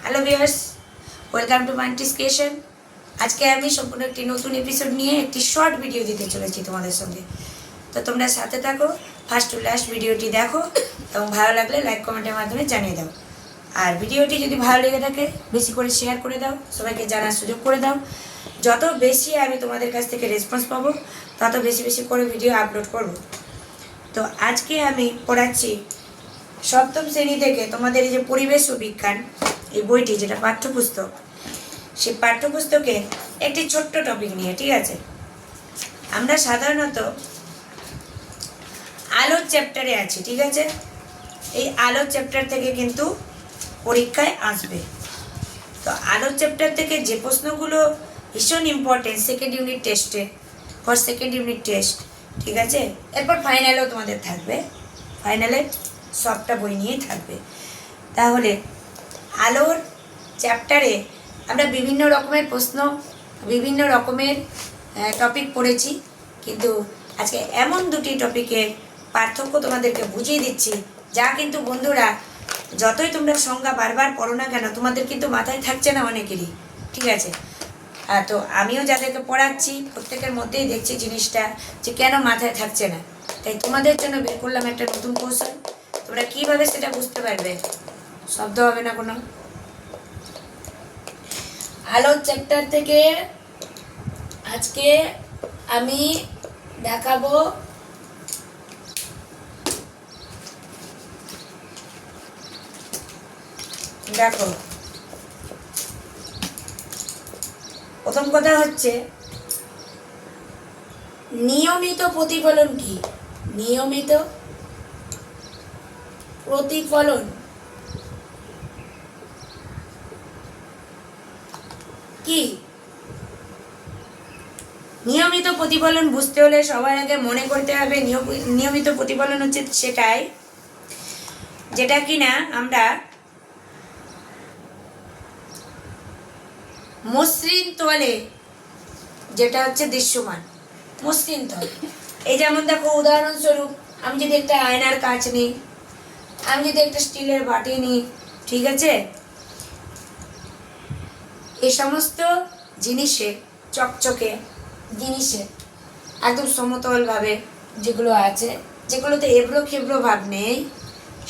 Hello viewers, welcome to Mantis Creation. আজকে আমি সম্পূর্ণ একটি নতুন এপিসোড নিয়ে একটি শর্ট ভিডিও দিতে চলেছি তোমাদের সঙ্গে। তো তোমরা সাথে থাকো, ফার্স্ট টু লাস্ট ভিডিওটি দেখো এবং ভালো লাগলে লাইক কমেন্টের মাধ্যমে জানিয়ে দাও। আর ভিডিওটি যদি ভালো লেগে থাকে বেশি করে শেয়ার করে দাও, সবাইকে জানার সুযোগ করে দাও। যত বেশি আমি তোমাদের কাছ থেকে রেসপন্স পাবো তত বেশি বেশি করে ভিডিও আপলোড করব। তো আজকে আমি পড়াচ্ছি সপ্তম শ্রেণী থেকে তোমাদের এই যে পরিবেশ ও বিজ্ঞান এই বইটি, যেটা পাঠ্যপুস্তক, সেই পাঠ্যপুস্তকে একটি ছোট্ট টপিক নিয়ে, ঠিক আছে। আমরা সাধারণত আলোর চ্যাপ্টারে আছি, ঠিক আছে। এই আলোর চ্যাপ্টার থেকে কিন্তু পরীক্ষায় আসবে। তো আলোর চ্যাপ্টার থেকে যে প্রশ্নগুলো ভীষণ ইম্পর্টেন্ট সেকেন্ড ইউনিট টেস্টে, ফর সেকেন্ড ইউনিট টেস্ট, ঠিক আছে। এরপর ফাইনালেও তোমাদের থাকবে, ফাইনালে সবটা বই নিয়েই থাকবে। তাহলে আলোর চ্যাপ্টারে আমরা বিভিন্ন রকমের প্রশ্ন, বিভিন্ন রকমের টপিক পড়েছি, কিন্তু আজকে এমন দুটি টপিকের পার্থক্য তোমাদেরকে বুঝিয়ে দিচ্ছি, যা কিন্তু বন্ধুরা যতই তোমরা সংজ্ঞা বারবার পড়ো না কেন তোমাদের কিন্তু মাথায় থাকছে না অনেকেরই, ঠিক আছে। তো আমিও যাদেরকে পড়াচ্ছি প্রত্যেকের মধ্যেই দেখছি জিনিসটা যে কেন মাথায় থাকছে না। তাই তোমাদের জন্য বের করলাম একটা নতুন কৌশল। তোমরা কীভাবে সেটা বুঝতে পারবে, শব্দ হবে না কোনো। আলোর চ্যাপ্টার থেকে আজকে আমি দেখাবো দেখো, প্রথম কথা হচ্ছে নিয়মিত প্রতিফলন কি। নিয়মিত প্রতিফলন কি? নিয়মিত প্রতিফলন বুঝতে হলে সবার আগে মনে করতে হবে নিয়মিত প্রতিফলন হচ্ছে সেটাই যেটা কিনা আমরা মসৃণ তলে, যেটা হচ্ছে দৃশ্যমান মসৃণ তল। এই যেমন দেখো, উদাহরণস্বরূপ আমি যদি একটা আয়নার কাঁচ নিই, আমি যদি একটা স্টিলের বাটি নিই, ঠিক আছে, এই সমস্ত জিনিসে, চকচকে জিনিসে একদম সমতলভাবে যেগুলো আছে, যেগুলোতে এবড়ো খেবড়ো ভাব নেই,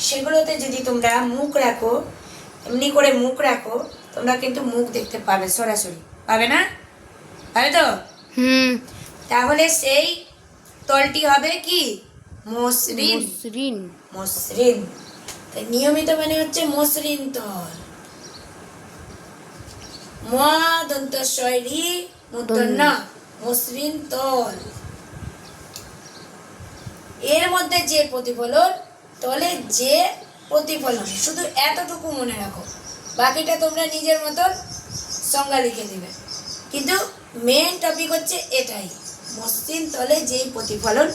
সেগুলোতে যদি তোমরা মুখ রাখো, এমনি করে মুখ রাখো, তোমরা কিন্তু মুখ দেখতে পাবে, সরাসরি পাবে না, পাবে তো? তাহলে সেই তলটি হবে কি? মসৃণ। মসৃণ মসৃণ। তাই নিয়মিত মানে হচ্ছে মসৃণ তল। দন্ত শৈলী মূর্ধন্য, মসৃণ তল। এর মধ্যে যে প্রতিফলন, তলে যে প্রতিফলন, শুধু এতটুকু মনে রাখো, বাকিটা তোমরা নিজের মতন সংজ্ঞা লিখে দিবে। কিন্তু মেন টপিক হচ্ছে এটাই, মসৃণ তলে যেই প্রতিফলন,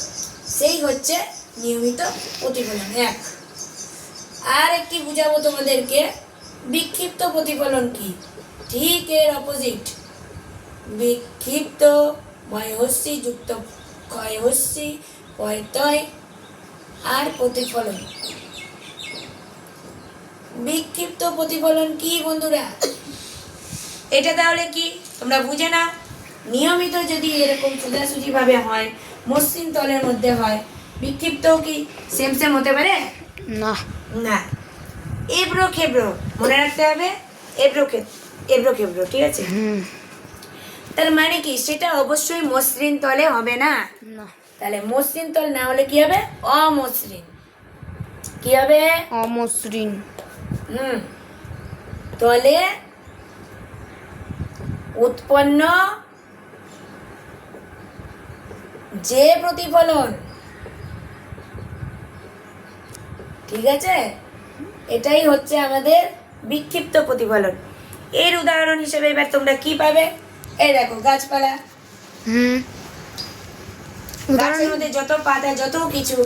সেই হচ্ছে নিয়মিত প্রতিফলন। এক আর একটি বুঝাবো তোমাদেরকে, বিক্ষিপ্ত প্রতিফলন কি। ঠিক এর অপোজিট, বিক্ষিপ্ত ময়হস্যি যুক্ত ক্ষয়হস্যি পয়তয় আর প্রতিফলন। বিক্ষিপ্ত প্রতিফলন কি বন্ধুরা? এটা তাহলে কি তোমরা বুঝে নাও। নিয়মিত যদি এরকম সোজাসুজি ভাবে হয়, মসৃণ তলের মধ্যে হয়, বিক্ষিপ্ত কি সেম সেম হতে পারে? না না, এবড়ো খেবড়ো মনে রাখতে হবে, এবড়ো খেবড়ো, ঠিক আছে। তার মানে কি সেটা অবশ্যই মসৃণ তলে হবে না। তাহলে মসৃণ তল না হলে কি হবে? অমসৃণ। কি হবে? অমসৃণ। তলে উৎপন্ন যে প্রতিফলন, ঠিক আছে, এটাই হচ্ছে আমাদের বিক্ষিপ্ত প্রতিফলন। এর উদাহরণ হিসেবে এবার তোমরা কি পাবে? এই দেখো, গাছপালা, গাছের মধ্যে যত পাতা, যত কিছু,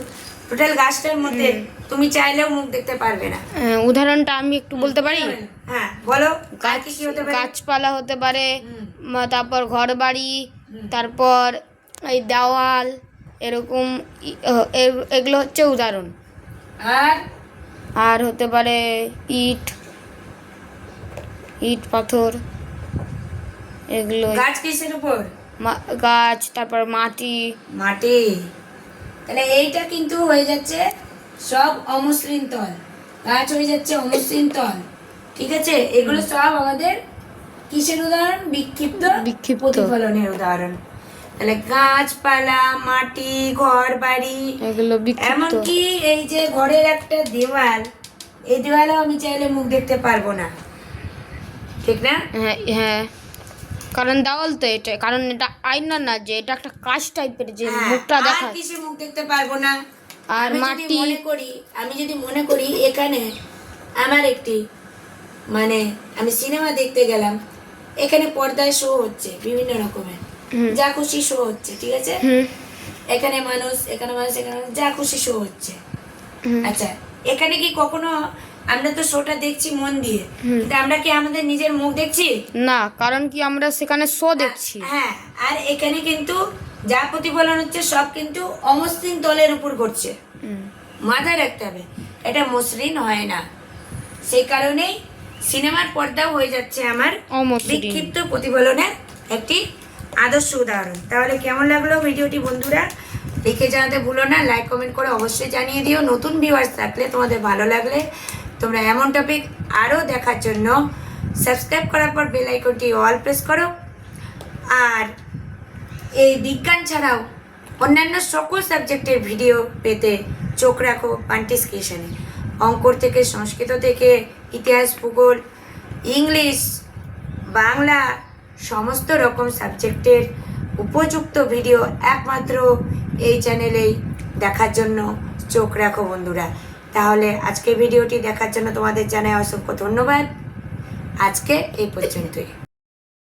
টোটাল গাছটার মধ্যে তুমি চাইলেও মুখ দেখতে পারবে না। উদাহরণটা আমি একটু বলতে পারি? হ্যাঁ বলো। কি হতে পারে? গাছপালা হতে পারে, তারপর ঘর বাড়ি, তারপর এই দেওয়াল, এরকম এগুলো হচ্ছে উদাহরণ। আর আর হতে পারে ইট, ইট পাথর এগুলো গাছ কিসের উপর? গাছ, তারপর মাটি। মাটি। তাহলে এইটা কিন্তু হয়ে যাচ্ছে সব অমসৃণ তল, গাছ হয়ে যাচ্ছে অমসৃণ তল, ঠিক আছে? এগুলো সব আমাদের কিসের উদাহরণ? বিক্ষিপ্ত বিক্ষিপ্ত। প্রতিফলনের উদাহরণ। তাহলে গাছপালা, মাটি, ঘর বাড়ি, এগুলো বিক্ষিপ্ত। এমনকি এই যে ঘরের একটা দেওয়াল, এই দেওয়ালেও আমি চাইলে মুখ দেখতে পারবো না, ঠিক না? হ্যাঁ হ্যাঁ, কারণ দেওয়াল তো এটা, কারণ এটা আয়না না, যে এটা একটা কাঁচ টাইপের, যে হ্যাঁ, মুখটা আর দেখায়। কিছু মুখ দেখতে পারবো না। আর আমি যদি মাটি। মনে করি এখানে আমার একটি, মানে আমি সিনেমা দেখতে গেলাম, এখানে পর্দায় শো হচ্ছে বিভিন্ন রকমের, হুম। যা খুশি শো হচ্ছে, ঠিক আছে? হুম এখানে মানুষ, এখানে মানুষ, এখানে মানুষ, যা খুশি শো হচ্ছে। হুম। আচ্ছা, এখানে কি কখনো আমরা তো শোটা দেখছি মন দিয়ে, হুম। কিন্তু আমরা কি আমাদের নিজের মুখ দেখছি? না, কারণ কি আমরা সেখানে শো দেখছি। হ্যাঁ, আর এখানে কিন্তু যা প্রতিফলন হচ্ছে সব কিন্তু অমসৃণ তলের উপর ঘটছে। হুম। মাথায় রাখতে হবে, এটা মসৃণ হয় না। সেই কারণেই সিনেমার পর্দাও হয়ে যাচ্ছে আমার অমসৃণ। বিক্ষিপ্ত প্রতিফলনের একটি আদর্শ উদাহরণ। তাহলে কেমন লাগলো ভিডিওটি বন্ধুরা? লিখে জানাতে ভুলো না, লাইক কমেন্ট করে অবশ্যই জানিয়ে দিও। নতুন ভিউয়ার্স থাকলে, তোমাদের ভালো লাগলে তোমরা এমন টপিক আরও দেখার জন্য সাবস্ক্রাইব করার পর বেল আইকনটি অল প্রেস করো। আর এই বিজ্ঞান ছাড়াও অন্যান্য সকল সাবজেক্টের ভিডিও পেতে চোখ রাখো বান্টিস ক্রিয়েশনে। অঙ্কর থেকে, সংস্কৃত থেকে, ইতিহাস, ভূগোল, ইংলিশ, বাংলা, সমস্ত রকম সাবজেক্টের উপযুক্ত ভিডিও একমাত্র এই চ্যানেলেই দেখার জন্য চোখ রাখো বন্ধুরা। তাহলে আজকে ভিডিওটি দেখার জন্য তোমাদের জানাই অসংখ্য ধন্যবাদ। আজকে এই পর্যন্তই।